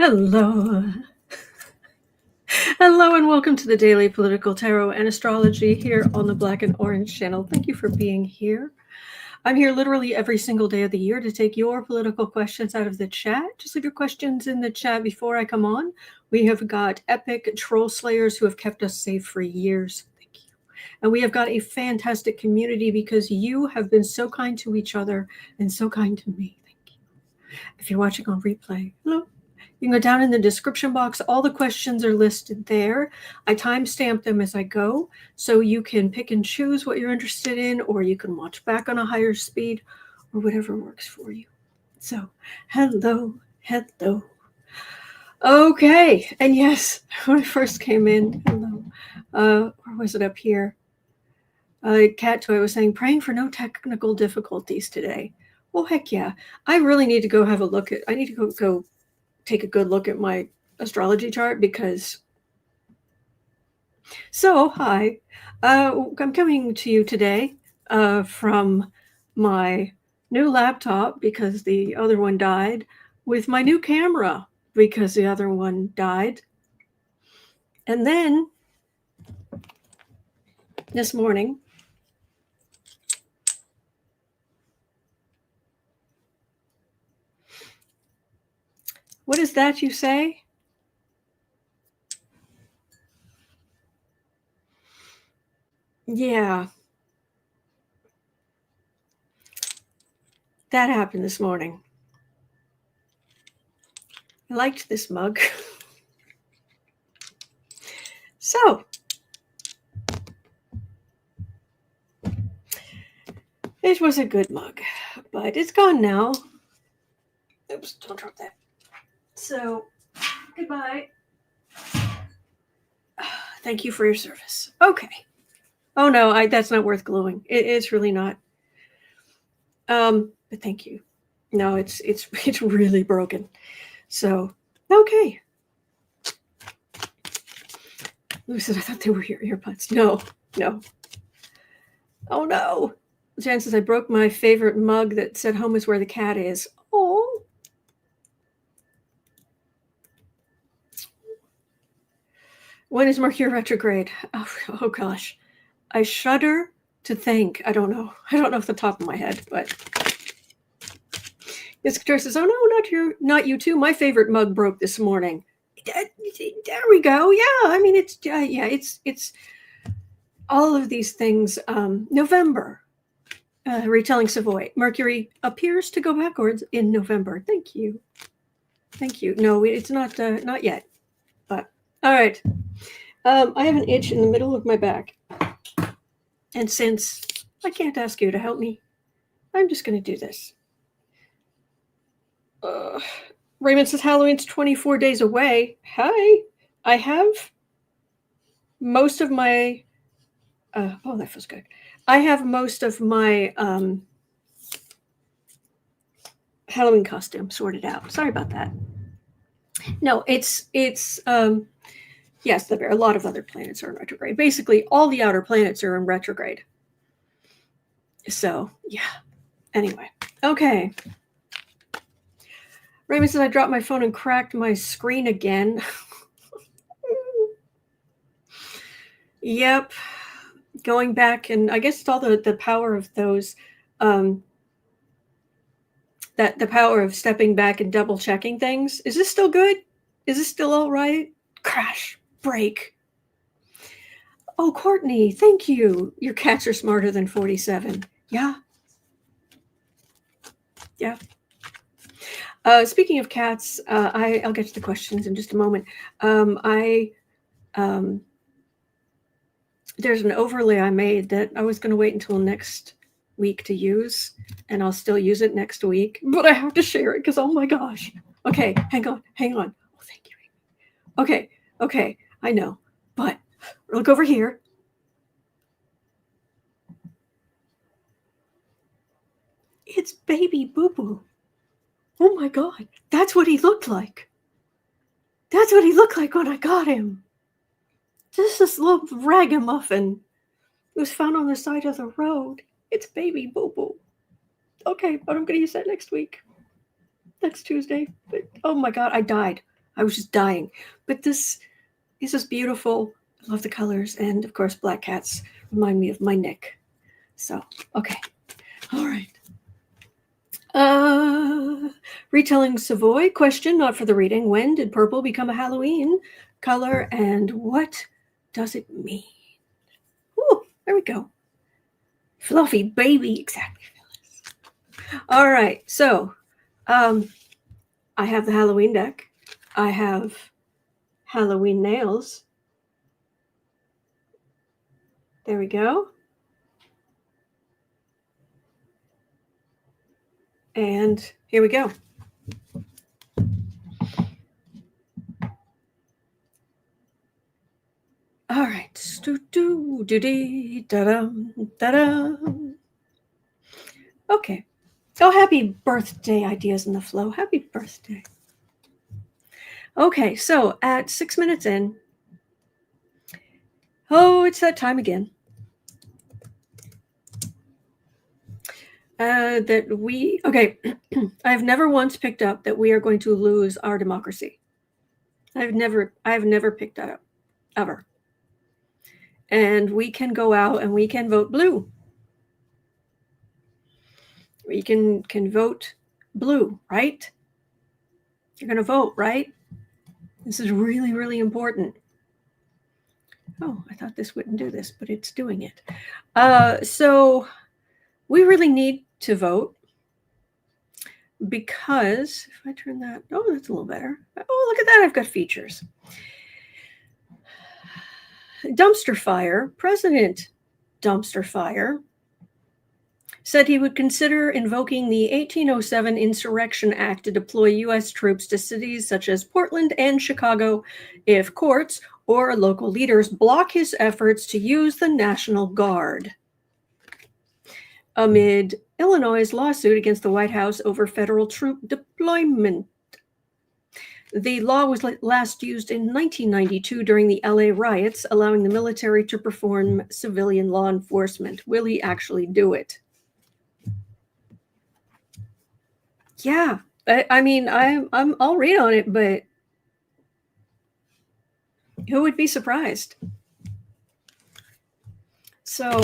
Hello. Hello and welcome to the Daily Political Tarot and Astrology here on the Black and Orange channel. Thank you for being here. I'm here literally every single day of the year to take your political questions out of the chat. Just leave your questions in the chat before I come on. We have got epic troll slayers who have kept us safe for years. Thank you. And we have got a fantastic community because you have been so kind to each other and so kind to me. Thank you. If you're watching on replay, hello. You can go down in the description box. All the questions are listed there. I timestamp them as I go, so you can pick and choose what you're interested in, or you can watch back on a higher speed, or whatever works for you. So, hello. Okay, and yes, when I first came in, hello. Or was it up here? Cat Toy was saying, praying for no technical difficulties today. Well, heck yeah. I really need to go have a look at, I need to go take a good look at my astrology chart because hi, I'm coming to you today from my new laptop because the other one died, with my new camera because the other one died. And then this morning, what is that you say? Yeah. That happened this morning. I liked this mug. So, it was a good mug, but it's gone now. Oops, don't drop that. So, goodbye. Thank you for your service. Okay. Oh no, that's not worth gluing. It's really not. But thank you. No, it's really broken. So, okay. Lou said, I thought they were your earbuds. No. Oh no. Jan says, I broke my favorite mug that said home is where the cat is. Oh. When is Mercury retrograde? Oh gosh. I shudder to think. I don't know off the top of my head, but this guitar says, oh no, not you too. My favorite mug broke this morning. There we go. Yeah, I mean, it's all of these things. November, retelling Savoy. Mercury appears to go backwards in November. Thank you. No, it's not yet, but all right. I have an itch in the middle of my back. And since I can't ask you to help me, I'm just going to do this. Raymond says Halloween's 24 days away. Hi. I have most of my... oh, that feels good. I have most of my Halloween costume sorted out. Sorry about that. No, it's yes, a lot of other planets are in retrograde. Basically, all the outer planets are in retrograde. So, yeah. Anyway, okay. Raymond says I dropped my phone and cracked my screen again. Yep. Going back, and I guess it's all the power of those, that the power of stepping back and double checking things. Is this still good? Is this still all right? Crash, break. Oh, Courtney, thank you. Your cats are smarter than 47. Yeah. Speaking of cats, I'll get to the questions in just a moment. There's an overlay I made that I was going to wait until next week to use, and I'll still use it next week, but I have to share it because, oh my gosh. Okay, hang on. Oh, thank you. Okay, I know, but look over here. It's baby Boo Boo. Oh my God, that's what he looked like. That's what he looked like when I got him. Just this little ragamuffin. It was found on the side of the road. It's baby Boo Boo. Okay, but I'm going to use that next week. Next Tuesday. But, oh my God, I died. I was just dying. But this is just beautiful. I love the colors. And of course, black cats remind me of my Nick. So, okay. All right. Retelling Savoy. Question, not for the reading. When did purple become a Halloween color and what does it mean? Ooh, there we go. Fluffy baby. Exactly. All right. So, I have the Halloween deck. I have Halloween nails. There we go. And here we go. All right. Okay. Oh, happy birthday, Ideas in the Flow. Happy birthday. Okay, so at 6 minutes in, oh, it's that time again. Okay, I've never once picked up that we are going to lose our democracy. I've never picked that up, ever. And we can go out and we can vote blue. We can vote blue, right? You're going to vote, right? This is really, really important. Oh, I thought this wouldn't do this, but it's doing it. So we really need to vote because if I turn that, oh, that's a little better. Oh, look at that. I've got features. Dumpster Fire, President Dumpster Fire, said he would consider invoking the 1807 Insurrection Act to deploy U.S. troops to cities such as Portland and Chicago if courts or local leaders block his efforts to use the National Guard. Amid Illinois' lawsuit against the White House over federal troop deployment. The law was last used in 1992 during the LA riots, allowing the military to perform civilian law enforcement. Will he actually do it? Yeah, I mean, I'll read on it, but who would be surprised? So,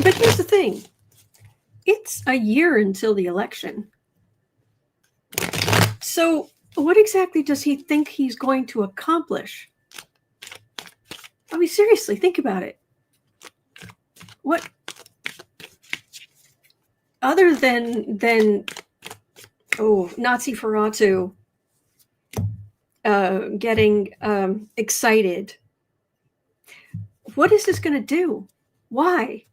but here's the thing. It's a year until the election. So what exactly does he think he's going to accomplish? I mean, seriously, think about it. What other than Nazi Ferratu getting excited? What is this going to do? Why?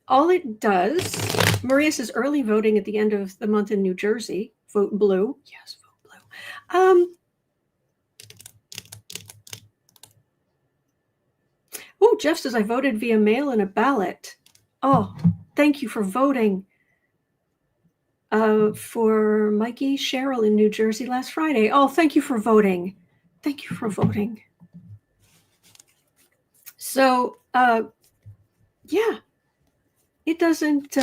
All it does, Maria says early voting at the end of the month in New Jersey. Vote blue. Yes, vote blue. Oh, Jeff says I voted via mail and a ballot. Oh, thank you for voting. For Mikey Cheryl in New Jersey last Friday. Oh, thank you for voting. Thank you for voting. So, yeah, it doesn't.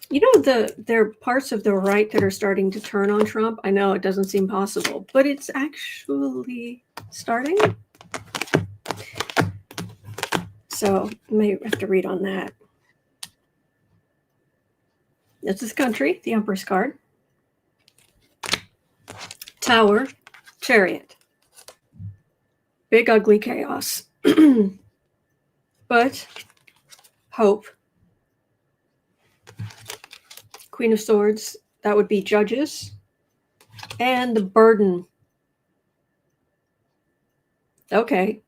You know, there are parts of the right that are starting to turn on Trump. I know it doesn't seem possible, but it's actually starting. So I may have to read on that. That's this country, the Empress card. Tower, Chariot. Big ugly chaos. But hope. Queen of Swords, that would be Judges. And the Burden. Okay.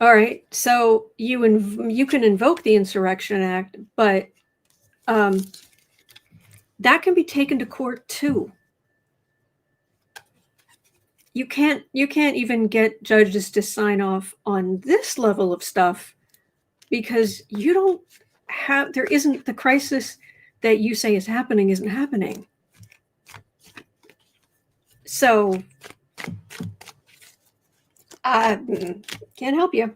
All right. So you can invoke the Insurrection Act, but that can be taken to court too. You can't even get judges to sign off on this level of stuff because you don't have, there isn't, the crisis that you say is happening isn't happening. So can't help you.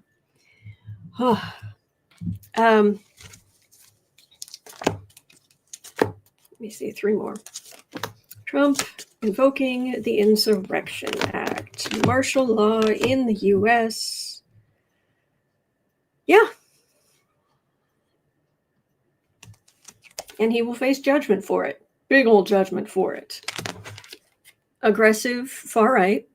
Oh, let me see, 3 more. Trump invoking the Insurrection Act, martial law in the U.S. Yeah. And he will face judgment for it. Big old judgment for it. Aggressive, far right.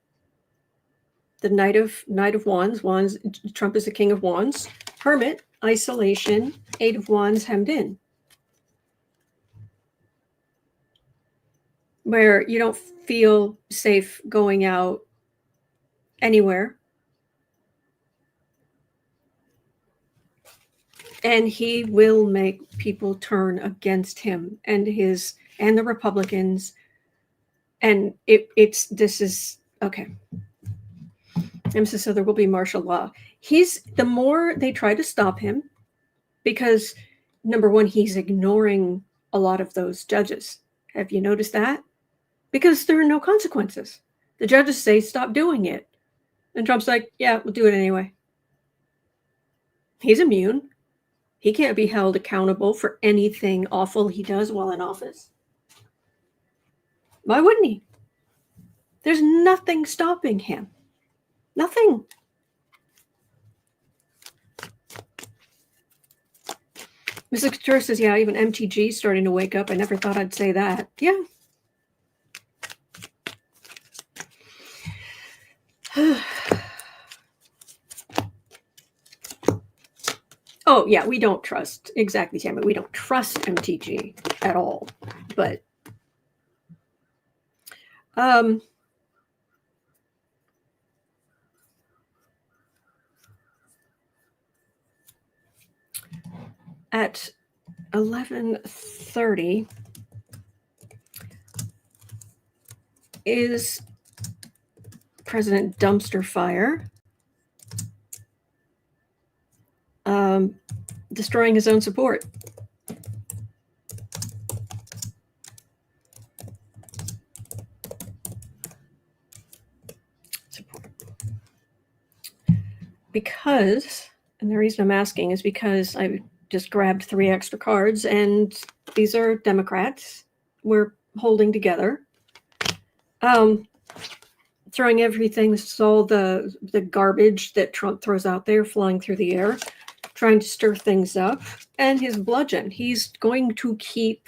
The Knight of Wands. Wands. Trump is the King of Wands. Hermit, isolation. 8 of Wands, hemmed in. Where you don't feel safe going out anywhere. And he will make people turn against him and the Republicans. And this is okay. So there will be martial law. The more they try to stop him, because number one, he's ignoring a lot of those judges. Have you noticed that? Because there are no consequences. The judges say, stop doing it. And Trump's like, yeah, we'll do it anyway. He's immune. He can't be held accountable for anything awful he does while in office. Why wouldn't he? There's nothing stopping him. Nothing. Mrs. Couture says, yeah, even MTG is starting to wake up. I never thought I'd say that. Yeah. Oh, yeah, we don't trust, exactly, Tammy. We don't trust MTG at all. But at 11:30 is President Dumpster Fire destroying his own support. Because, and the reason I'm asking is because I just grabbed 3 extra cards, and these are Democrats. We're holding together. Throwing everything, this is all the garbage that Trump throws out there flying through the air, trying to stir things up. And his bludgeon, he's going to keep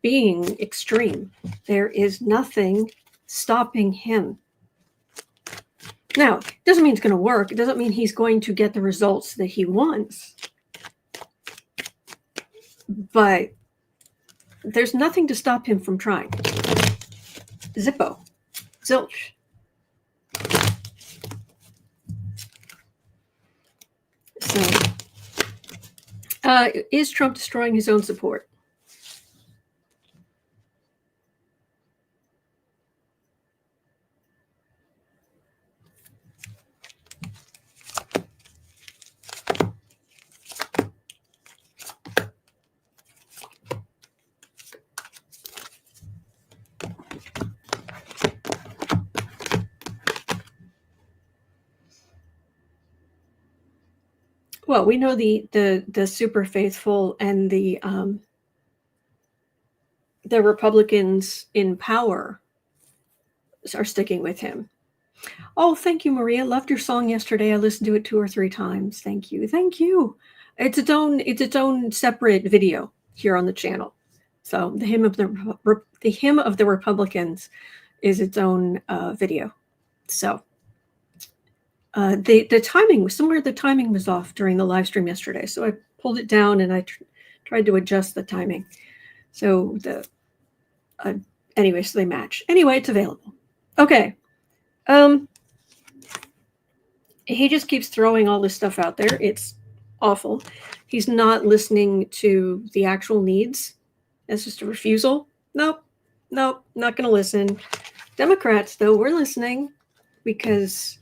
being extreme. There is nothing stopping him. Now, it doesn't mean it's going to work. It doesn't mean he's going to get the results that he wants. But there's nothing to stop him from trying. Zippo. Zilch. So, is Trump destroying his own support? Well, we know the super faithful and the Republicans in power are sticking with him. Oh, thank you, Maria. Loved your song yesterday. I listened to it 2 or 3 times. Thank you. Thank you. It's its own separate video here on the channel. So the hymn of the Republicans is its own video. So the timing was somewhere. The timing was off during the live stream yesterday, so I pulled it down and I tried to adjust the timing. So anyway, so they match. Anyway, it's available. Okay. He just keeps throwing all this stuff out there. It's awful. He's not listening to the actual needs. It's just a refusal. Nope, not going to listen. Democrats, though, we're listening because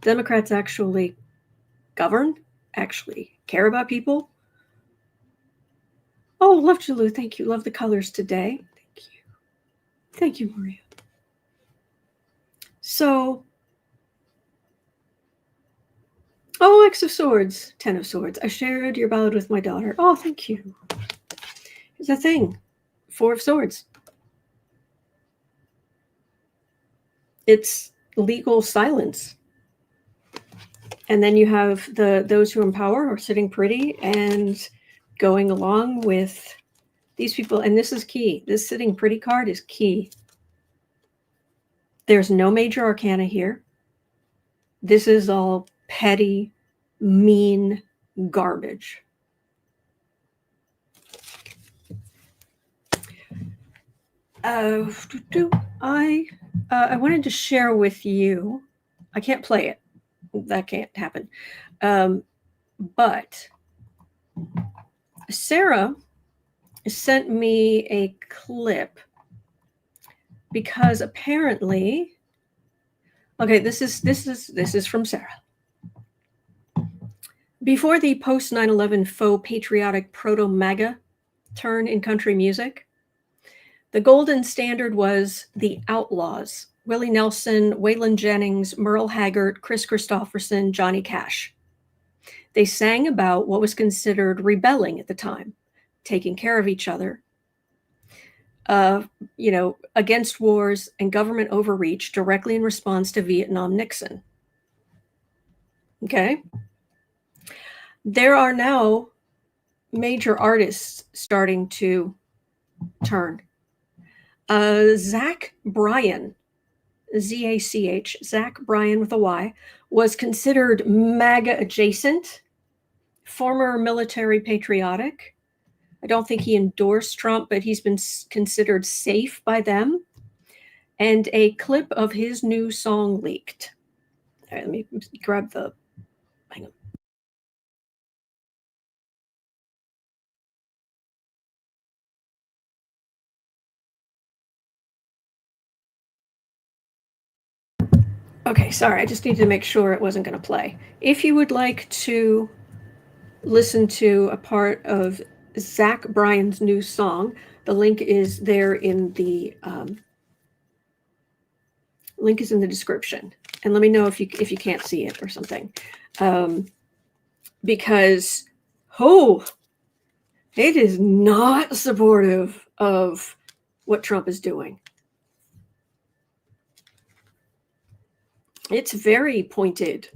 Democrats actually govern, actually care about people. Oh, love Jalu. Thank you. Love the colors today. Thank you. Thank you, Maria. So Oh, X of Swords, Ten of Swords. I shared your ballad with my daughter. Oh, thank you. Here's the thing. Four of Swords. It's legal silence. And then you have those who empower are sitting pretty and going along with these people. And this is key. This sitting pretty card is key. There's no major arcana here. This is all petty, mean garbage. I wanted to share with you. I can't play it. That can't happen. But Sarah sent me a clip because apparently, okay, this is from Sarah. Before the post 9/11 faux patriotic proto MAGA turn in country music, the golden standard was the Outlaws: Willie Nelson, Waylon Jennings, Merle Haggard, Chris Christopherson, Johnny Cash. They sang about what was considered rebelling at the time, taking care of each other, against wars and government overreach directly in response to Vietnam Nixon. Okay? There are now major artists starting to turn. Zach Bryan, Z-A-C-H, Zach Bryan with a Y, was considered MAGA adjacent, former military patriotic. I don't think he endorsed Trump, but he's been considered safe by them. And a clip of his new song leaked. All right, let me grab the, hang on. Okay, sorry, I just needed to make sure it wasn't going to play. If you would like to listen to a part of Zach Bryan's new song, the link is there in the link is in the description. And let me know if you can't see it or something. Because it is not supportive of what Trump is doing. It's very pointed.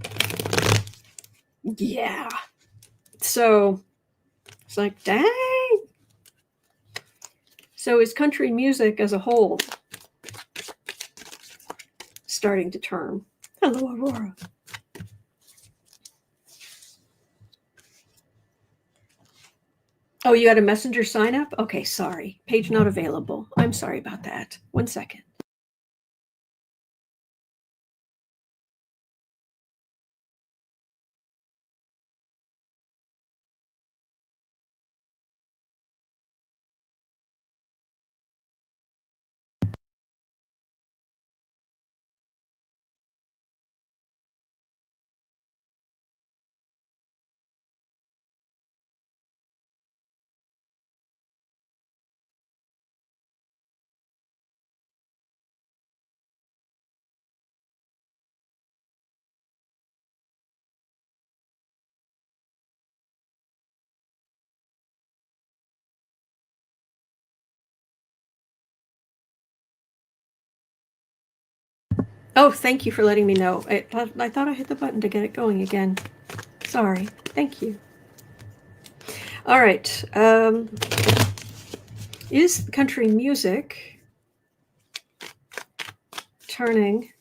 Yeah. So it's like, dang. So is country music as a whole starting to turn? Hello, Aurora. Oh, you got a messenger sign up? Okay, sorry. Page not available. I'm sorry about that. 1 second. Oh, thank you for letting me know. I thought I hit the button to get it going again. Sorry. Thank you. All right. Is country music turning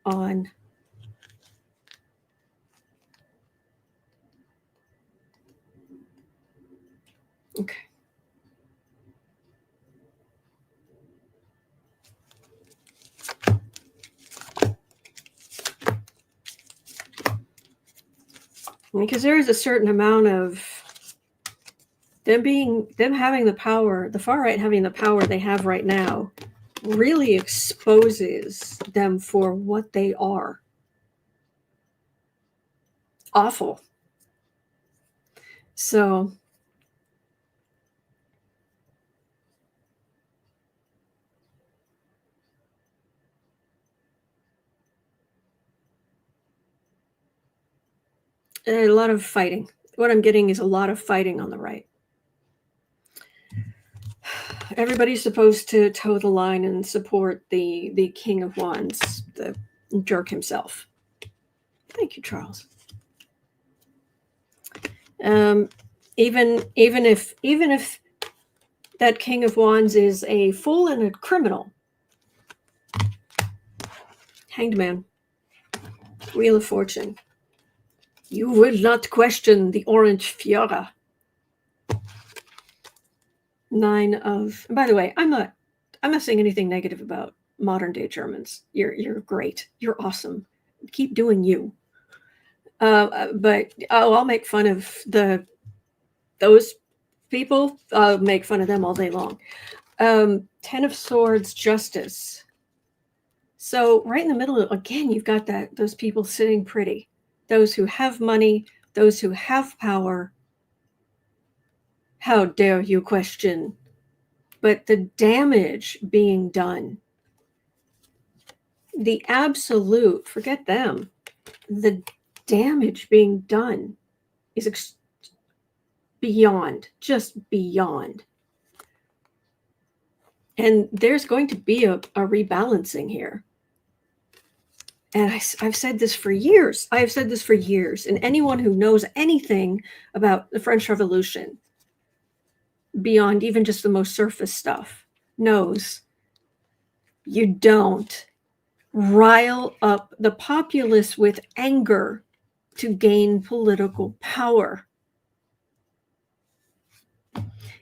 on okay. Because there is a certain amount of them having the power, the far right having the power they have right now, really exposes them for what they are. Awful. So a lot of fighting. What I'm getting is a lot of fighting on the right. Everybody's supposed to toe the line and support the King of Wands, the jerk himself. Thank you, Charles. Even if that King of Wands is a fool and a criminal. Hanged Man. Wheel of Fortune. You will not question the orange Fiora. Nine of. By the way, I'm not saying anything negative about modern day Germans. You're great. You're awesome. Keep doing you. But I'll make fun of those people. I'll make fun of them all day long. Ten of Swords, Justice. So right in the middle, again, you've got those people sitting pretty. Those who have money, those who have power. How dare you question? But the damage being done, the absolute, forget them, the damage being done is beyond, just beyond. And there's going to be a rebalancing here. And I've said this for years. I have said this for years. And anyone who knows anything about the French Revolution, beyond even just the most surface stuff, knows you don't rile up the populace with anger to gain political power.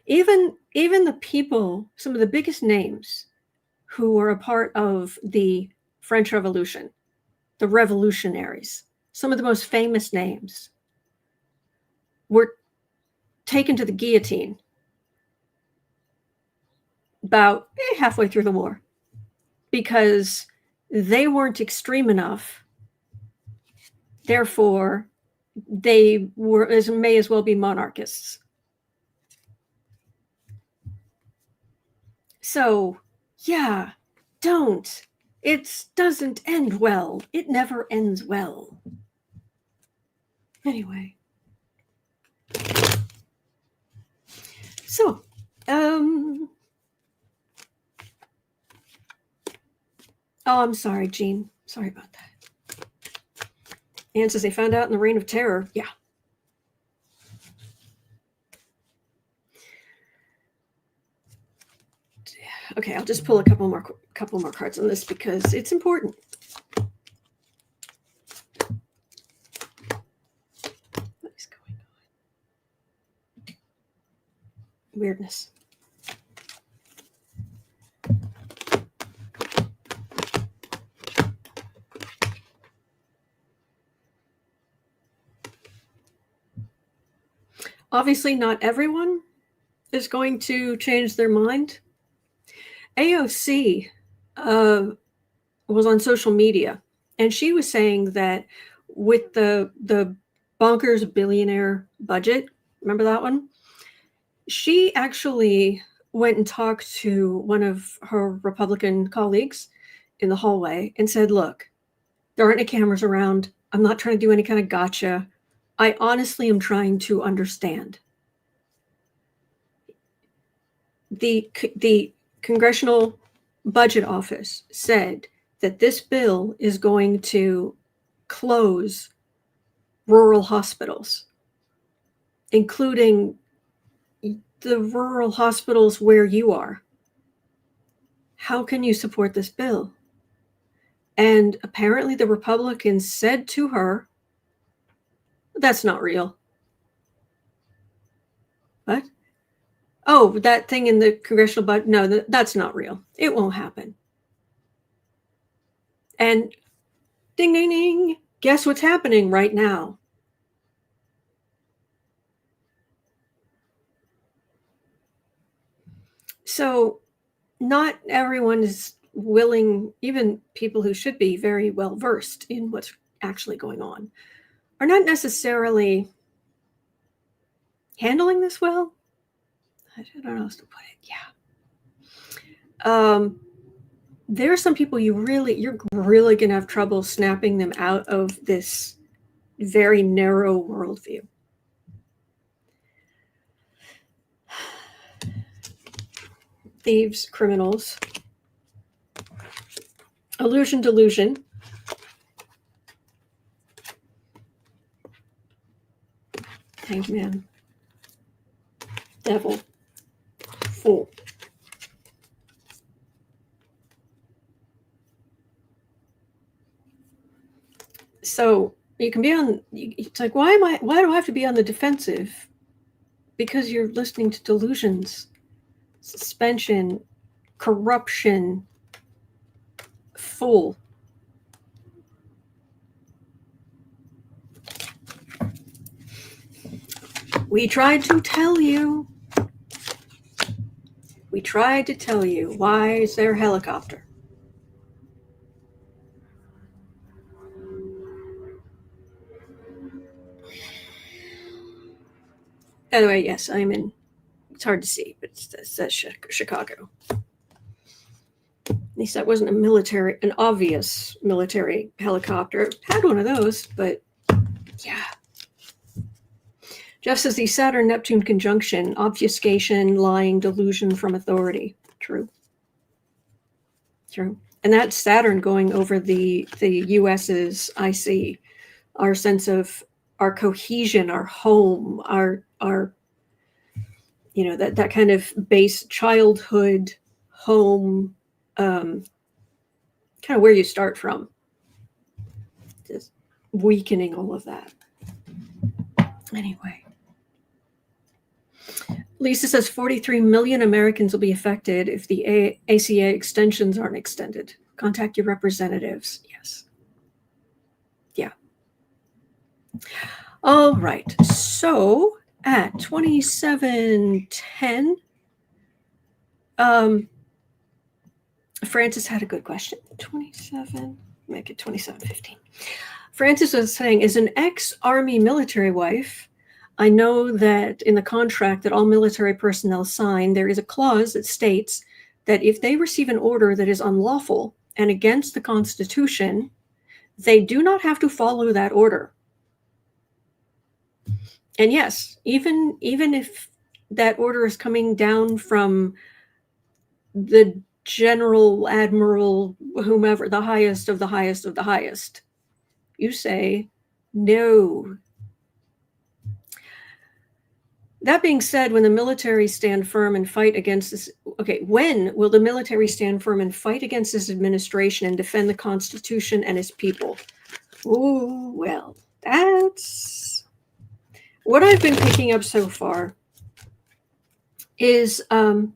Even the people, some of the biggest names who were a part of the French Revolution, the revolutionaries, some of the most famous names, were taken to the guillotine about halfway through the war because they weren't extreme enough. Therefore, they may as well be monarchists. So, yeah, don't. It doesn't end well. It never ends well. Anyway. So, oh, I'm sorry, Jean. Sorry about that. Anne says they found out in the Reign of Terror. Yeah. Okay, I'll just pull a couple more cards on this because it's important. What is going on? Weirdness. Obviously, not everyone is going to change their mind. AOC was on social media, and she was saying that with the bonkers billionaire budget, remember that one? She actually went and talked to one of her Republican colleagues in the hallway and said, look, there aren't any cameras around. I'm not trying to do any kind of gotcha. I honestly am trying to understand. The Congressional Budget Office said that this bill is going to close rural hospitals, including the rural hospitals where you are. How can you support this bill? And apparently the Republicans said to her, that's not real. What? Oh, that thing in the congressional budget? No, that's not real. It won't happen. And ding, ding, ding. Guess what's happening right now? So not everyone is willing, even people who should be very well versed in what's actually going on, are not necessarily handling this well. I don't know how else to put it. Yeah. There are some people you're really going to have trouble snapping them out of this very narrow worldview. Thieves, criminals, illusion, delusion, hanged man, devil, fool. So you can be on, it's like, why do I have to be on the defensive? Because you're listening to delusions, suspension, corruption, fool. We tried to tell you. We tried to tell you. Why is there a helicopter? By the way, yes, I'm in. It's hard to see, but it says Chicago. At least that wasn't an obvious military helicopter. Had one of those, but yeah. Jeff says the Saturn-Neptune conjunction, obfuscation, lying, delusion from authority. True. True. And that's Saturn going over the US's IC, our sense of our cohesion, our home, our that kind of base childhood home, kind of where you start from. Just weakening all of that. Anyway. Lisa says 43 million Americans will be affected if the ACA extensions aren't extended. Contact your representatives. Yes. Yeah. All right. So at 27:10, Francis had a good question. 27, make it 27:15. Francis was saying, as an ex-Army military wife, I know that in the contract that all military personnel sign, there is a clause that states that if they receive an order that is unlawful and against the Constitution, they do not have to follow that order. And yes, even if that order is coming down from the general, admiral, whomever, the highest of the highest of the highest, you say no. That being said, when the military stand firm and fight against this, okay, when will the military stand firm and fight against this administration and defend the Constitution and its people? Oh, well, that's what I've been picking up so far is, thank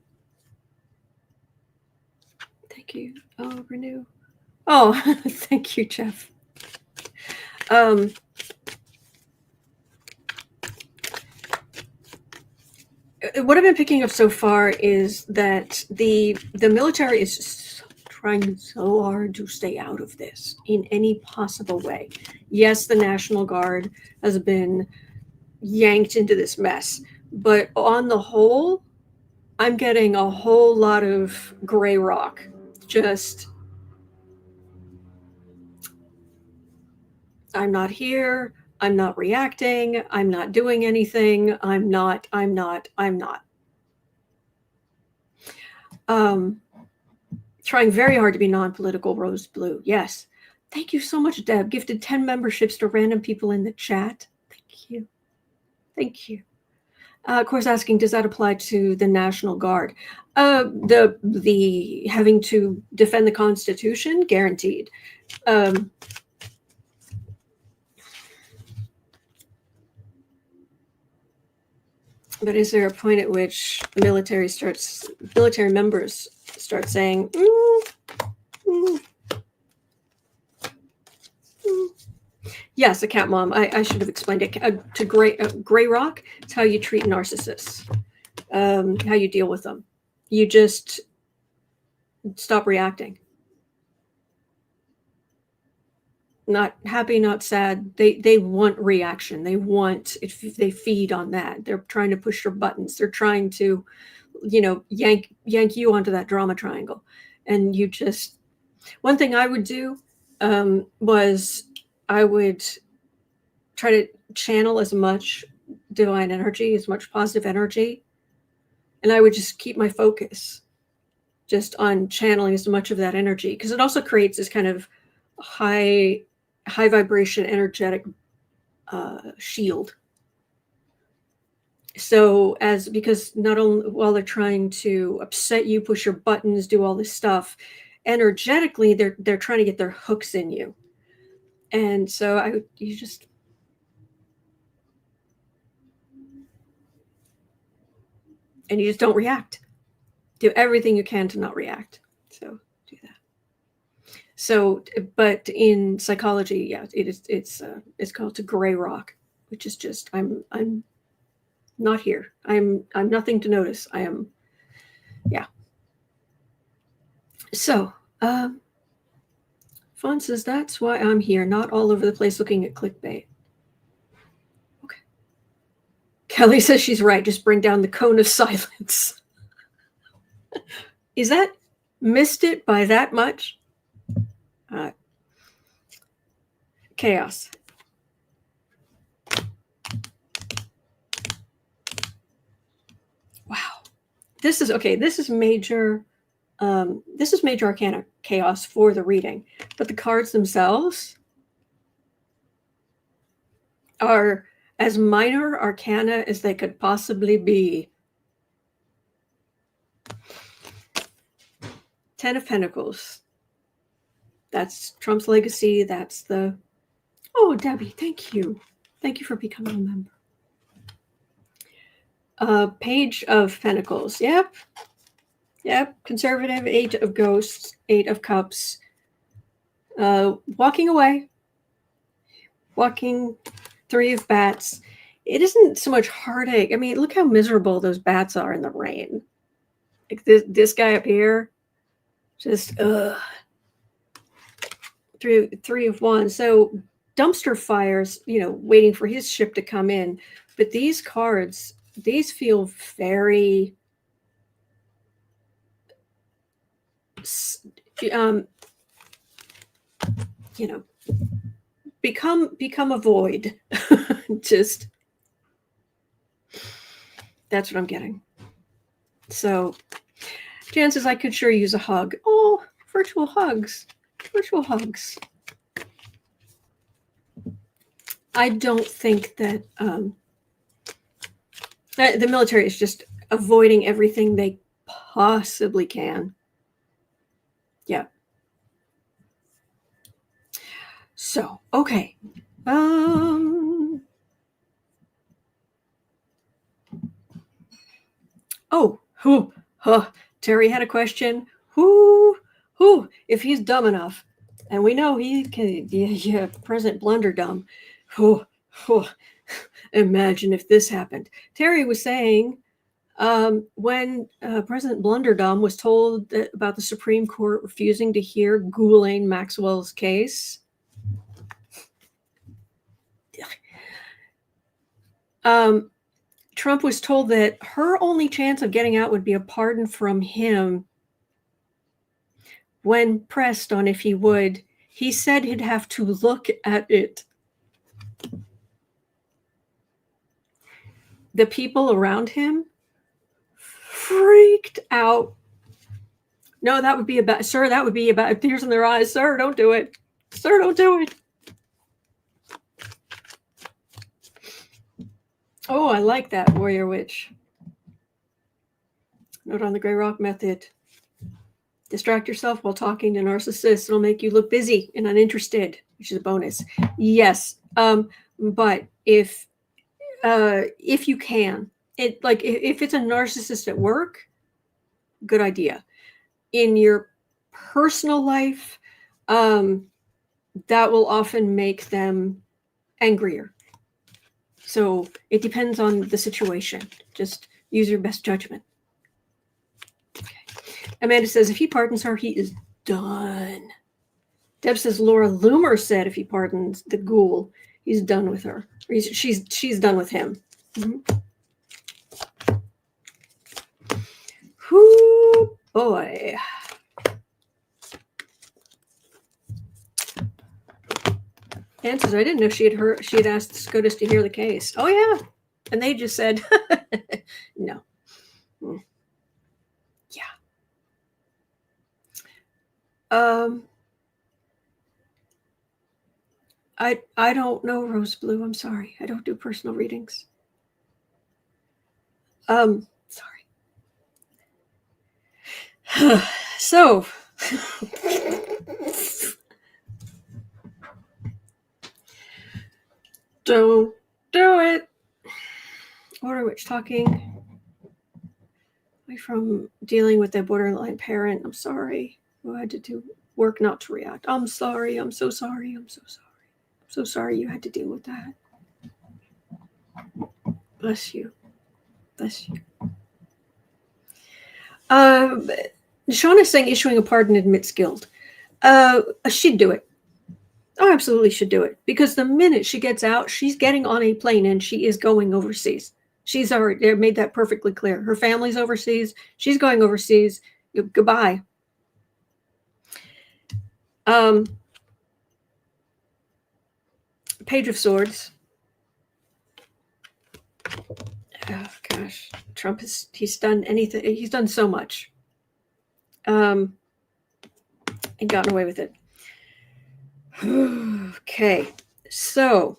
you. Oh, renew. Oh, thank you, Jeff. What I've been picking up so far is that the military is trying so hard to stay out of this in any possible way. Yes, the National Guard has been yanked into this mess, but on the whole, I'm getting a whole lot of gray rock. Just, I'm not here. I'm not reacting. I'm not doing anything. I'm not. Trying very hard to be non-political, rose blue. Yes. Thank you so much, Deb. Gifted 10 memberships to random people in the chat. Thank you. Thank you. Of course, asking, does that apply to the National Guard? The having to defend the Constitution, guaranteed. But is there a point at which military members start saying, yes, account mom, I should have explained it. To gray rock, it's how you treat narcissists, how you deal with them. You just stop reacting. Not happy, not sad. They want reaction. They feed on that. They're trying to push your buttons. They're trying to, yank you onto that drama triangle. And you just, one thing I would do was I would try to channel as much divine energy, as much positive energy. And I would just keep my focus just on channeling as much of that energy, because it also creates this kind of high vibration energetic shield. So because not only while they're trying to upset you, push your buttons, do all this stuff, energetically they're trying to get their hooks in you. And so you just don't react. Do everything you can to not react. So do that. So, but in psychology, yeah, it's called a gray rock, which is just I'm not here. I'm nothing to notice. I am, yeah. So, Fawn says that's why I'm here, not all over the place looking at clickbait. Okay. Kelly says she's right. Just bring down the cone of silence. Is that missed it by that much? Chaos. Wow. This is major. This is major arcana chaos for the reading, but the cards themselves are as minor arcana as they could possibly be. 10 of Pentacles. That's Trump's legacy. That's the... Oh, Debbie, thank you. Thank you for becoming a member. Page of Pentacles. Yep. Conservative. 8 of Ghosts. 8 of Cups. Walking away. Walking. 3 of Bats. It isn't so much heartache. I mean, look how miserable those bats are in the rain. Like this guy up here. Just, Three of Wands. So dumpster fires, waiting for his ship to come in. But these cards, these feel very, become a void. Just, that's what I'm getting. So Jan says I could sure use a hug. Oh, virtual hugs. I don't think that the military is just avoiding everything they possibly can. Yeah. So, okay. Terry had a question. If he's dumb enough, and we know he can, yeah, President Blunderdumb. Imagine if this happened. Terry was saying when President Blunderdumb was told about the Supreme Court refusing to hear Ghislaine Maxwell's case. Trump was told that her only chance of getting out would be a pardon from him. When pressed on if he would, he said he'd have to look at it. The people around him freaked out. No, that would be about, sir, that would be about tears in their eyes. Sir, don't do it. Sir, don't do it. Oh, I like that, Warrior Witch. Note on the Gray Rock method. Distract yourself while talking to narcissists. It'll make you look busy and uninterested, which is a bonus. Yes, but if you can, if it's a narcissist at work, good idea. In your personal life, that will often make them angrier. So it depends on the situation. Just use your best judgment. Amanda says, if he pardons her, he is done. Deb says, Laura Loomer said if he pardons the ghoul, he's done with her. She's done with him. Mm-hmm. Whoo, boy. Anne says, I didn't know she had asked SCOTUS to hear the case. Oh yeah. And they just said no. Yeah. I don't know, Rose Blue. I'm sorry. I don't do personal readings. Sorry. So don't do it. Order which talking from dealing with a borderline parent. I'm sorry. Who had to do work not to react. I'm sorry. I'm so sorry. I'm so sorry. I'm so sorry you had to deal with that. Bless you. Bless you. Sean is saying issuing a pardon admits guilt. She'd do it. Oh, absolutely should do it. Because the minute she gets out, she's getting on a plane and she is going overseas. She's already made that perfectly clear. Her family's overseas. She's going overseas. Goodbye. Page of Swords. Oh gosh, Trump he's done anything. He's done so much. And gotten away with it. Okay, so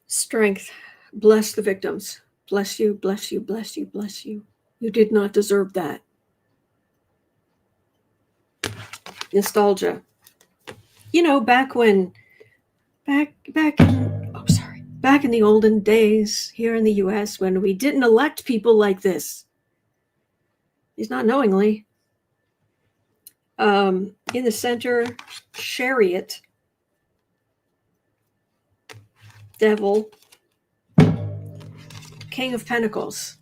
strength. Bless the victims. Bless you, bless you, bless you, bless you. You did not deserve that. Nostalgia. You know, back in the olden days here in the US when we didn't elect people like this. He's not knowingly. In the center, Chariot. Devil. King of Pentacles.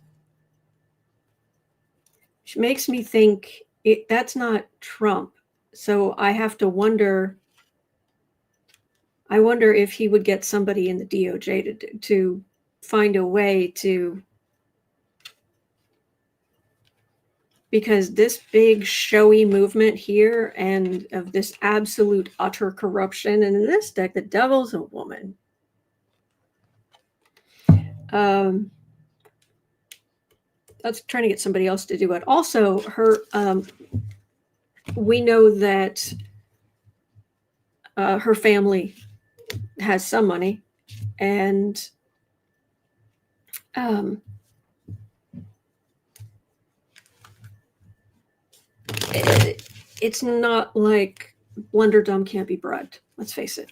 Which makes me think that's not Trump. So I have to wonder. I wonder if he would get somebody in the DOJ to find a way to, because this big showy movement here and of this absolute utter corruption, and in this deck, the devil's a woman. That's trying to get somebody else to do it. Also, her, we know that her family has some money, and it's not like Blunder Dumb can't be bribed. Let's face it.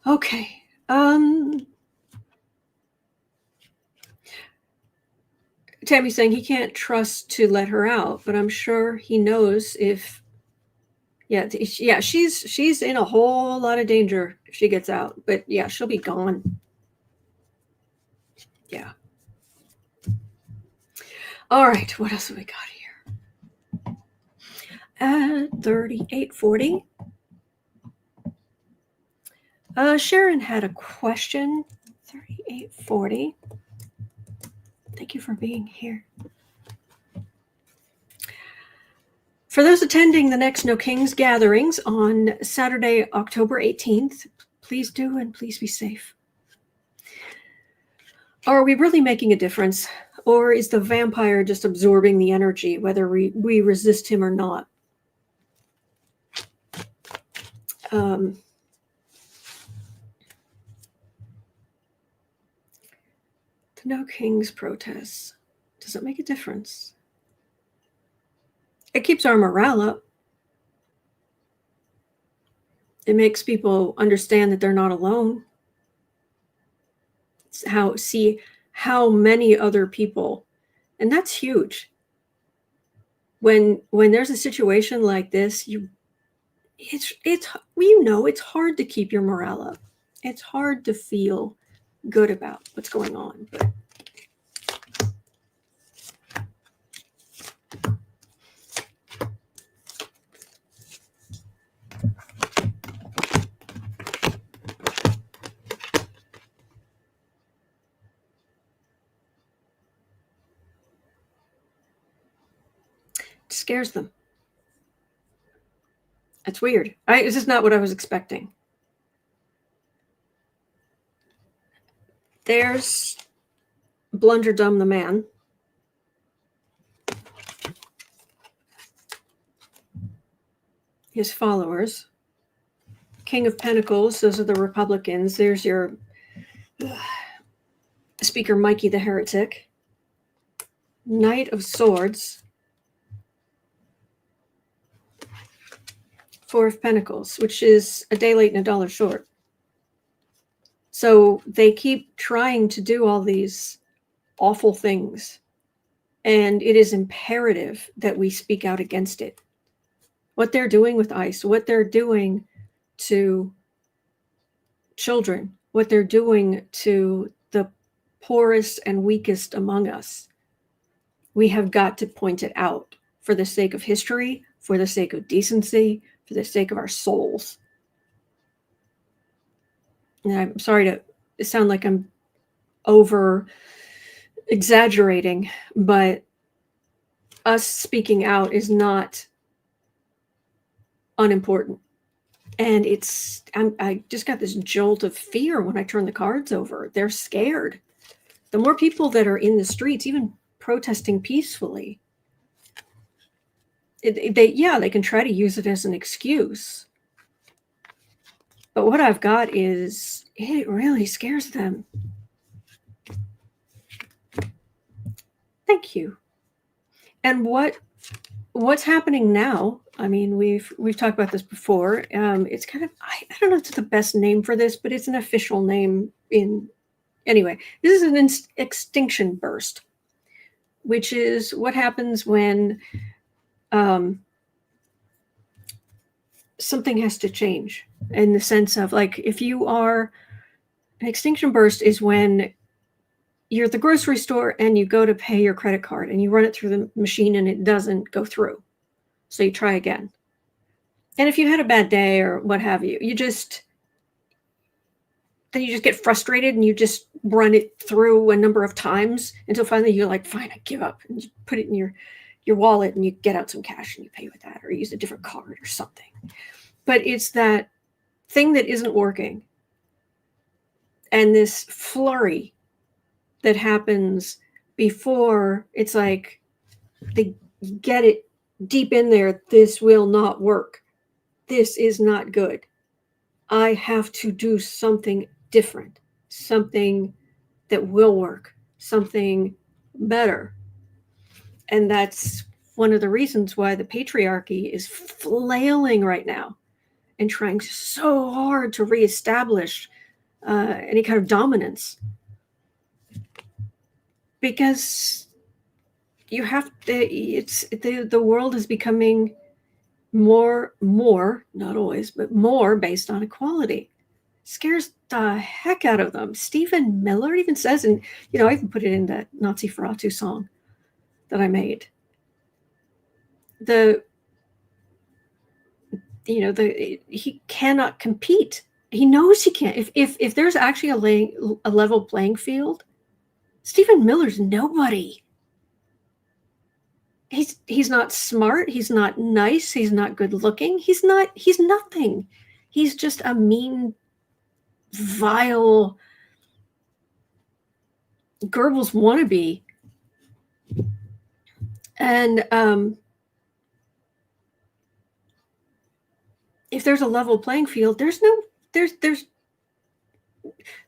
Okay. Tammy's saying he can't trust to let her out, but I'm sure he knows if. Yeah, she's in a whole lot of danger if she gets out. But yeah, she'll be gone. Yeah. All right, what else have we got here? At 3840. Sharon had a question. 3840. Thank you for being here. For those attending the next No Kings gatherings on Saturday, October 18th, please do and please be safe. Are we really making a difference? Or is the vampire just absorbing the energy, whether we resist him or not? The No Kings protests. Does it make a difference? It keeps our morale up. It makes people understand that they're not alone. See how many other people, and that's huge. When there's a situation like this, it's hard to keep your morale up. It's hard to feel good about what's going on. But scares them. It's weird. This is not what I was expecting. There's Blunderdum the man. His followers. King of Pentacles, those are the Republicans. There's your Speaker Mikey the Heretic. Knight of Swords. Four of Pentacles, which is a day late and a dollar short. So they keep trying to do all these awful things, and it is imperative that we speak out against it. What they're doing with ICE, what they're doing to children, what they're doing to the poorest and weakest among us, we have got to point it out for the sake of history, for the sake of decency, for the sake of our souls. And I'm sorry to sound like I'm over exaggerating, but us speaking out is not unimportant. And I just got this jolt of fear when I turned the cards over. They're scared. The more people that are in the streets, even protesting peacefully, they can try to use it as an excuse. But what I've got is, it really scares them. Thank you. And what's happening now? I mean, we've talked about this before. It's kind of, I don't know if it's the best name for this, but it's an official name anyway. This is an extinction burst, which is what happens when something has to change, in the sense of, like, if you are, an extinction burst is when you're at the grocery store and you go to pay your credit card and you run it through the machine and it doesn't go through. So you try again. And if you had a bad day or what have you, you just get frustrated and you just run it through a number of times until finally you're like, fine, I give up. And you put it in your wallet and you get out some cash and you pay with that, or use a different card or something. But it's that thing that isn't working, and this flurry that happens before it's like they get it deep in there. This will not work. This is not good. I have to do something different, something that will work, something better. And that's one of the reasons why the patriarchy is flailing right now and trying so hard to reestablish any kind of dominance. Because you have to, the world is becoming more, not always, but more based on equality. Scares the heck out of them. Stephen Miller even says, and I even put it in that Nazi Ferratu song that I made. He cannot compete. He knows he can't. If there's actually a level playing field, Stephen Miller's nobody. He's not smart. He's not nice. He's not good looking. He's nothing. He's just a mean, vile Goebbels wannabe. And if there's a level playing field, there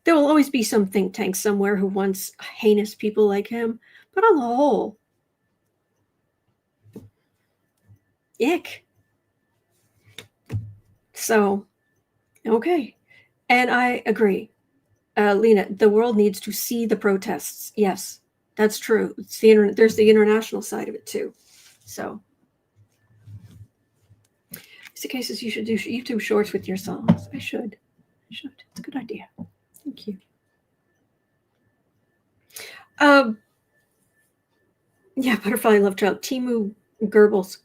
will always be some think tank somewhere who wants heinous people like him. But on the whole, ick. So, okay. And I agree. Lena, the world needs to see the protests. Yes, that's true. There's the international side of it too. So, it's a case you should do YouTube shorts with your songs. I should. It's a good idea. Thank you. Yeah, Butterfly Love Child. Timu Goebbels.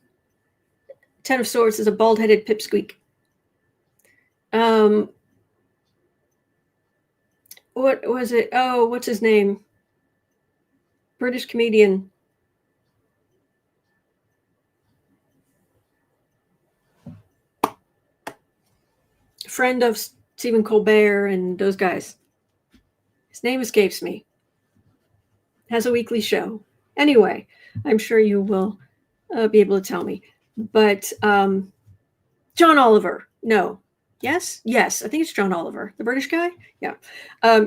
Ten of Swords is a bald-headed pipsqueak. What was it? Oh, what's his name? British comedian. friend of Stephen Colbert and those guys. His name escapes me. Has a weekly show. Anyway, I'm sure you will be able to tell me. But John Oliver, no. Yes, I think it's John Oliver, the British guy. Yeah.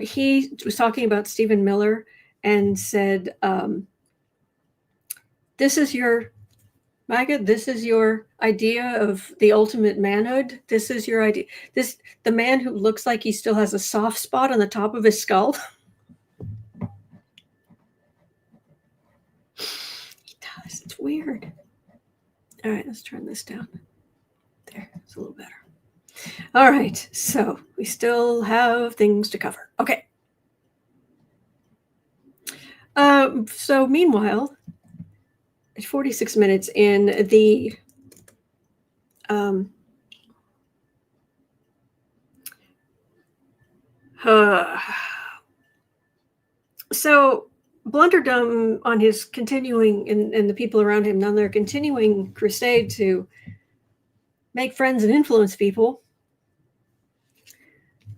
He was talking about Stephen Miller and said, this is your idea of the ultimate manhood. This is your idea. The man who looks like he still has a soft spot on the top of his skull. He does. It's weird. All right, let's turn this down. There, it's a little better. All right, so we still have things to cover. Okay. So meanwhile, at 46 minutes in the so Blunderdum on his continuing and the people around him on their continuing crusade to make friends and influence people.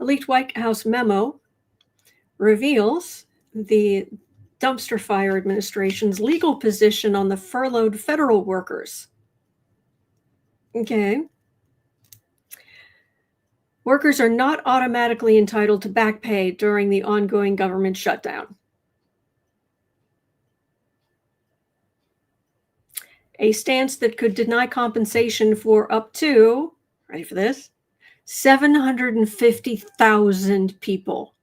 A leaked White House memo reveals the dumpster fire administration's legal position on the furloughed federal workers. Okay. Workers are not automatically entitled to back pay during the ongoing government shutdown. A stance that could deny compensation for up to, ready for this, 750,000 people.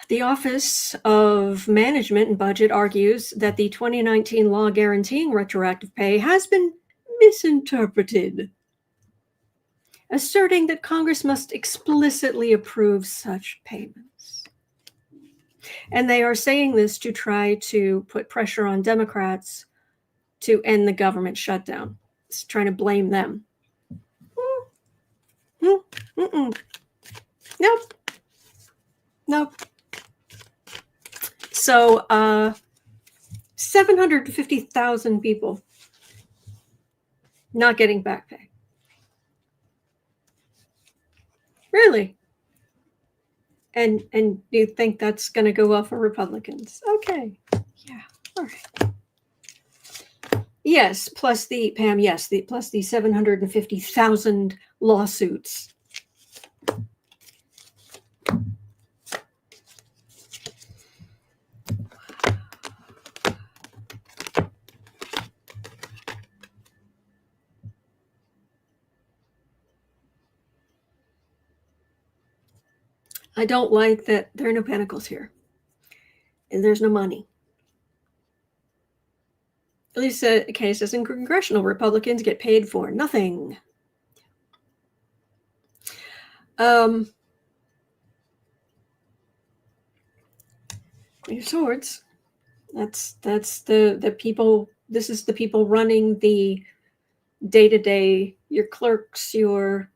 The Office of Management and Budget argues that the 2019 law guaranteeing retroactive pay has been misinterpreted, asserting that Congress must explicitly approve such payments. And they are saying this to try to put pressure on Democrats to end the government shutdown. It's trying to blame them. Nope. So 750,000 people not getting back pay. Really? And you think that's going to go well for Republicans? Okay. Yeah. All right. Yes, plus the Pam, yes, plus the 750,000 lawsuits. I don't like that there are no pentacles here. And there's no money. At least a case as in congressional Republicans get paid for nothing. Queen of Swords. That's the people. This is the people running the day-to-day, your clerks, your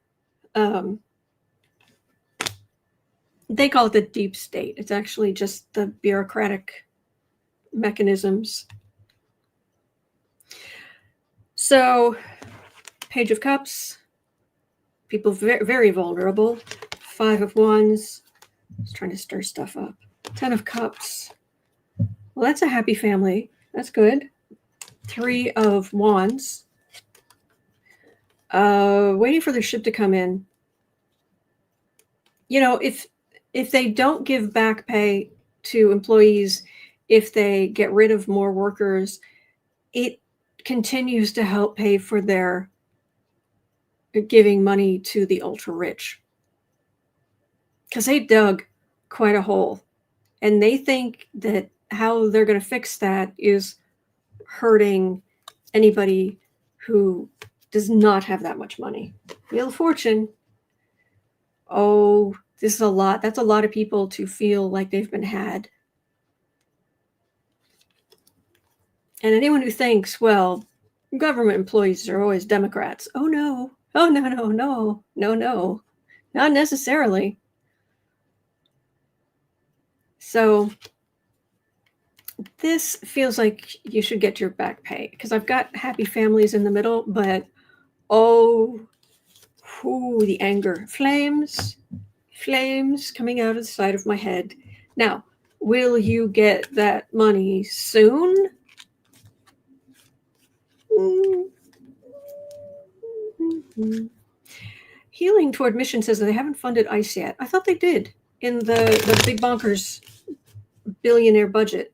they call it the deep state. It's actually just the bureaucratic mechanisms. So, Page of Cups, people very, very vulnerable. 5 of Wands, just trying to stir stuff up. 10 of Cups, well, that's a happy family. That's good. 3 of Wands, waiting for the ship to come in. You know, if they don't give back pay to employees, if they get rid of more workers, it continues to help pay for their giving money to the ultra rich. Because they dug quite a hole. And they think that how they're going to fix that is hurting anybody who does not have that much money. Wheel of Fortune. Oh, this is a lot. That's a lot of people to feel like they've been had. And anyone who thinks, well, government employees are always Democrats. Oh, no. Oh, no. Not necessarily. So This feels like you should get your back pay because I've got happy families in the middle, but oh, the anger. Flames coming out of the side of my head. Now, will you get that money soon? Mm-hmm. Healing Toward Mission says that they haven't funded ICE yet. I thought they did in the big bonkers billionaire budget.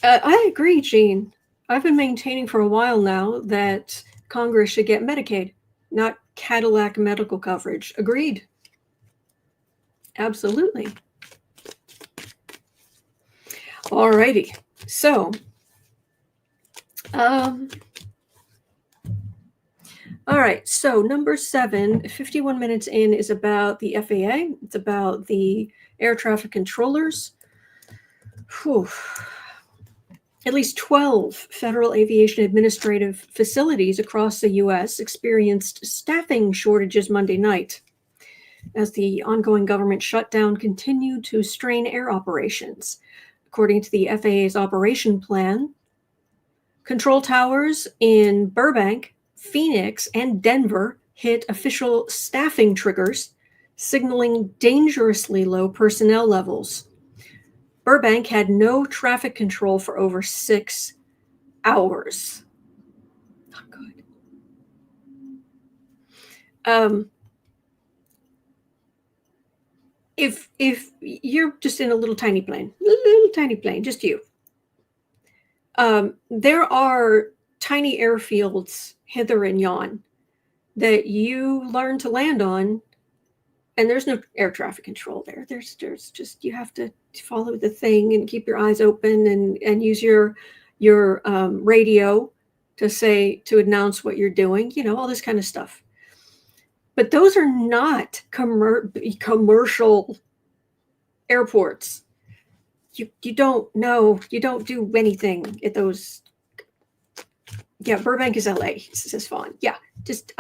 I agree, Jean. I've been maintaining for a while now that Congress should get Medicaid, not Cadillac medical coverage. Agreed. Absolutely. All righty. So, all right. So number 7, 51 minutes in, is about the FAA. It's about the air traffic controllers. Whew. At least 12 Federal Aviation Administrative facilities across the U.S. experienced staffing shortages Monday night as the ongoing government shutdown continued to strain air operations. According to the FAA's operation plan, control towers in Burbank, Phoenix, and Denver hit official staffing triggers, signaling dangerously low personnel levels. Burbank had no traffic control for over 6 hours. Not good. If you're just in a little tiny plane, just you, there are tiny airfields hither and yon that you learn to land on, and there's no air traffic control there. There's just, you have to follow the thing and keep your eyes open and use your radio to announce what you're doing, all this kind of stuff. But those are not commercial airports. You don't know, you don't do anything at those. Yeah, Burbank is LA, says Fawn. Yeah, just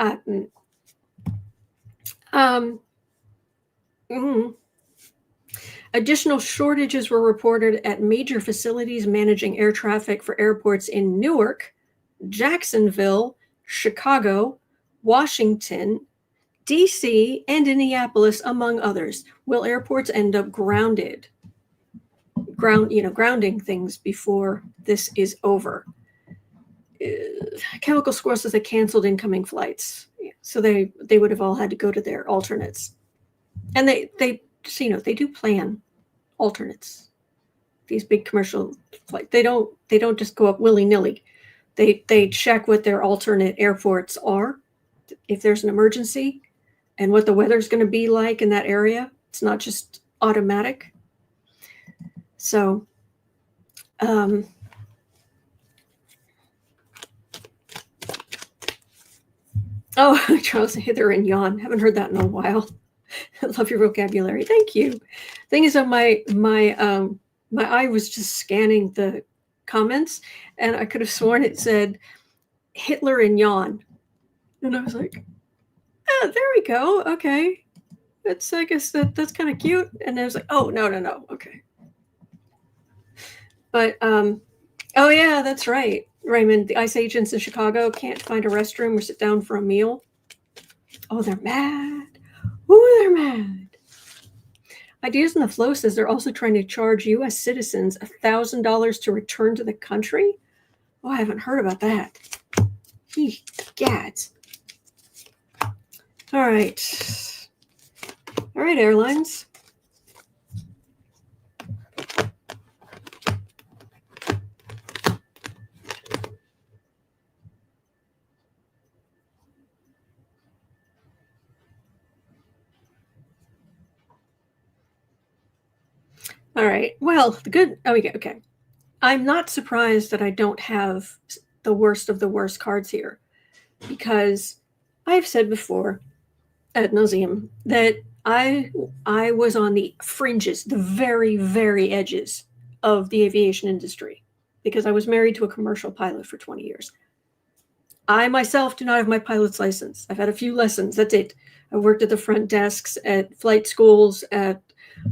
Additional shortages were reported at major facilities managing air traffic for airports in Newark, Jacksonville, Chicago, Washington, DC, and Indianapolis, among others. Will airports end up grounding things before this is over? Chemical Score says they canceled incoming flights, so they would have all had to go to their alternates, and they do plan alternates. These big commercial flights, they don't just go up willy-nilly. They check what their alternate airports are, if there's an emergency, and what the weather's going to be like in that area. It's not just automatic. So, Charles, hither and yon. Haven't heard that in a while. I love your vocabulary. Thank you. Thing is, my eye was just scanning the comments, and I could have sworn it said Hitler and yawn, and I was like, oh, there we go. Okay, I guess that's kind of cute. And I was like, oh no, okay. But oh yeah, that's right, Raymond. The ICE agents in Chicago can't find a restroom or sit down for a meal. Oh, they're mad. Ooh, they're mad. Ideas in the Flow says they're also trying to charge U.S. citizens $1,000 to return to the country. Oh, I haven't heard about that. Gads. All right, airlines. All right. Well, okay. I'm not surprised that I don't have the worst of the worst cards here, because I've said before ad nauseum that I was on the fringes, the very, very edges of the aviation industry, because I was married to a commercial pilot for 20 years. I myself do not have my pilot's license. I've had a few lessons. That's it. I worked at the front desks at flight schools, at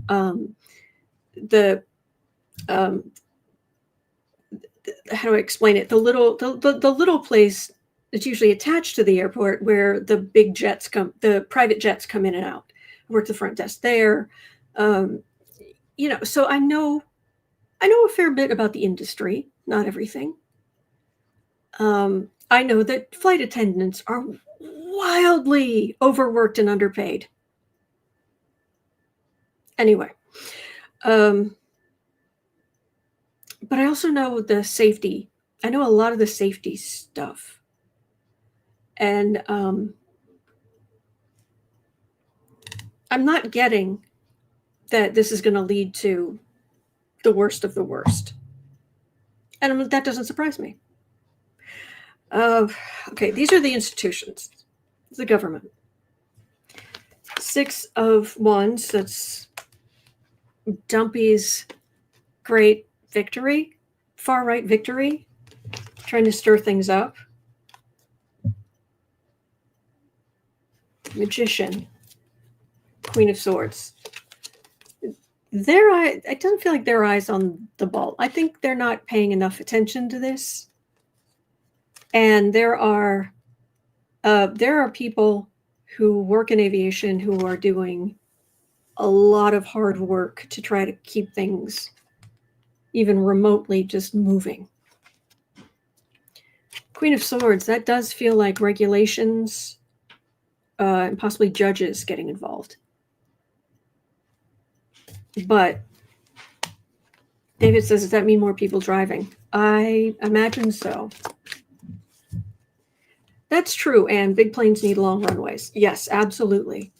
the how do I explain it? The little place that's usually attached to the airport where the big jets come, the private jets come in and out. I worked the front desk there. So I know a fair bit about the industry, not everything. I know that flight attendants are wildly overworked and underpaid. Anyway, but I also know the safety. I know a lot of the safety stuff. And I'm not getting that this is going to lead to the worst of the worst. And that doesn't surprise me. Okay, these are the institutions. It's the government. 6 of Wands, that's Dumpy's great victory, far right victory, trying to stir things up. Magician, Queen of Swords. It doesn't feel like their eyes on the ball. I think they're not paying enough attention to this. And there are people who work in aviation who are doing a lot of hard work to try to keep things even remotely just moving. Queen of Swords, that does feel like regulations and possibly judges getting involved. But David says, does that mean more people driving? I imagine so. That's true, and big planes need long runways. Yes, absolutely.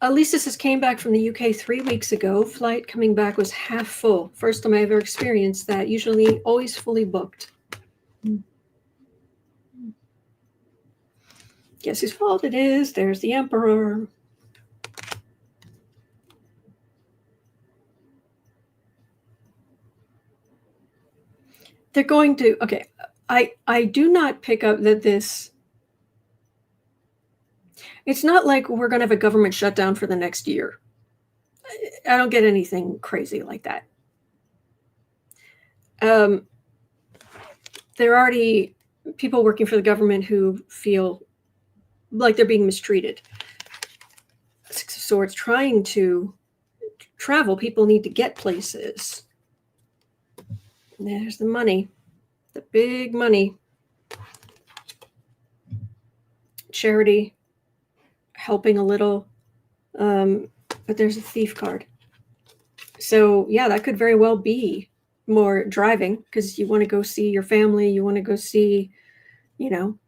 Lisa says, came back from the UK 3 weeks ago. Flight coming back was half full. First time I ever experienced that. Usually always fully booked. Guess whose fault it is? There's the Emperor. They're going to, okay, I do not pick up that this, it's not like we're going to have a government shutdown for the next year. I don't get anything crazy like that. There are already people working for the government who feel like they're being mistreated. Six of Swords, trying to travel, people need to get places. There's the money, the big money. Charity, helping a little, but there's a thief card. So yeah, that could very well be more driving because you want to go see your family, you want to go see, you want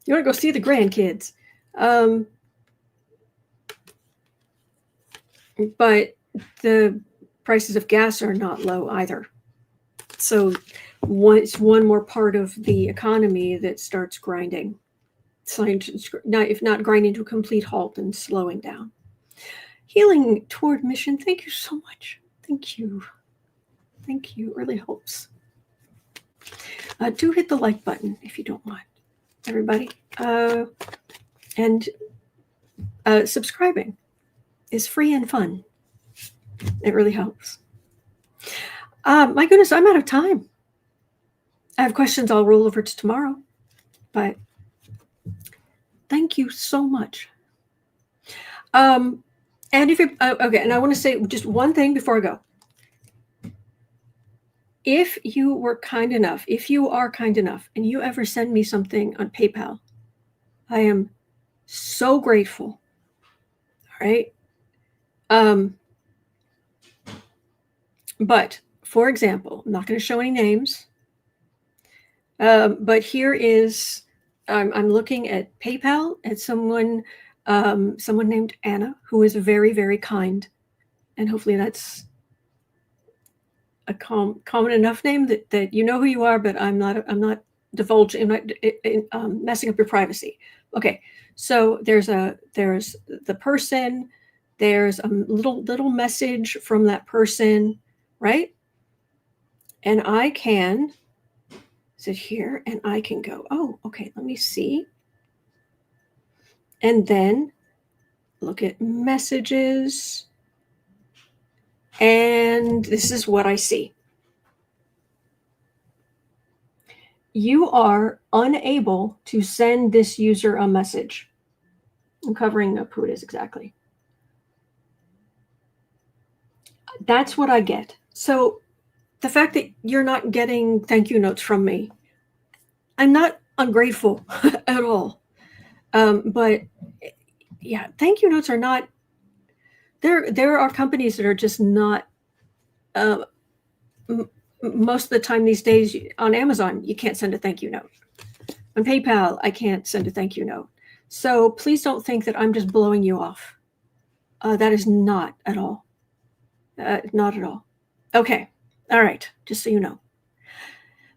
to go see the grandkids. But the prices of gas are not low either. So it's one more part of the economy that starts grinding. If not grinding to a complete halt and slowing down. Healing toward mission. Thank you so much. Thank you. Thank you. It really helps. Do hit the like button if you don't mind, everybody. And subscribing is free and fun. It really helps. My goodness, I'm out of time. I have questions I'll roll over to tomorrow, but thank you so much. And if you're, okay, and I want to say just one thing before I go. If you are kind enough, and you ever send me something on PayPal, I am so grateful. All right. But for example, I'm not going to show any names. But here is, I'm looking at PayPal at someone named Anna, who is very, very kind. And hopefully that's a common enough name that you know who you are, but I'm not divulging, I'm not messing up your privacy. Okay. So there's the person, there's a little message from that person right? And I can sit here and I can go, oh, okay, let me see. And then look at messages. And this is what I see. You are unable to send this user a message. I'm covering up who it is exactly. That's what I get. So the fact that you're not getting thank you notes from me, I'm not ungrateful at all. But yeah, thank you notes are not, there are companies that are just not, most of the time these days on Amazon, you can't send a thank you note. On PayPal, I can't send a thank you note. So please don't think that I'm just blowing you off. That is not at all. Not at all. Okay. All right. Just so you know.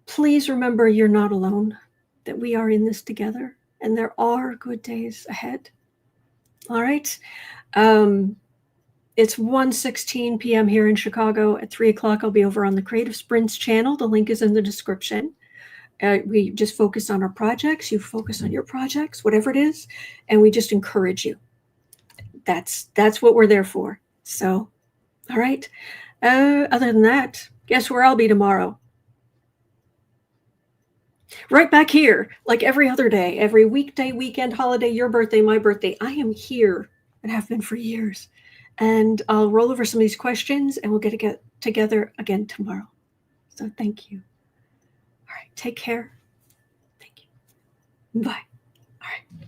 Please remember you're not alone, that we are in this together, and there are good days ahead. All right. It's 1:16 p.m. here in Chicago. At 3 o'clock, I'll be over on the Creative Sprints channel. The link is in the description. We just focus on our projects. You focus on your projects, whatever it is, and we just encourage you. That's what we're there for. So, all right. Other than that, guess where I'll be tomorrow? Right back here, like every other day, every weekday, weekend, holiday, your birthday, my birthday. I am here and have been for years. And I'll roll over some of these questions and we'll get together again tomorrow. So thank you. All right. Take care. Thank you. Bye. All right.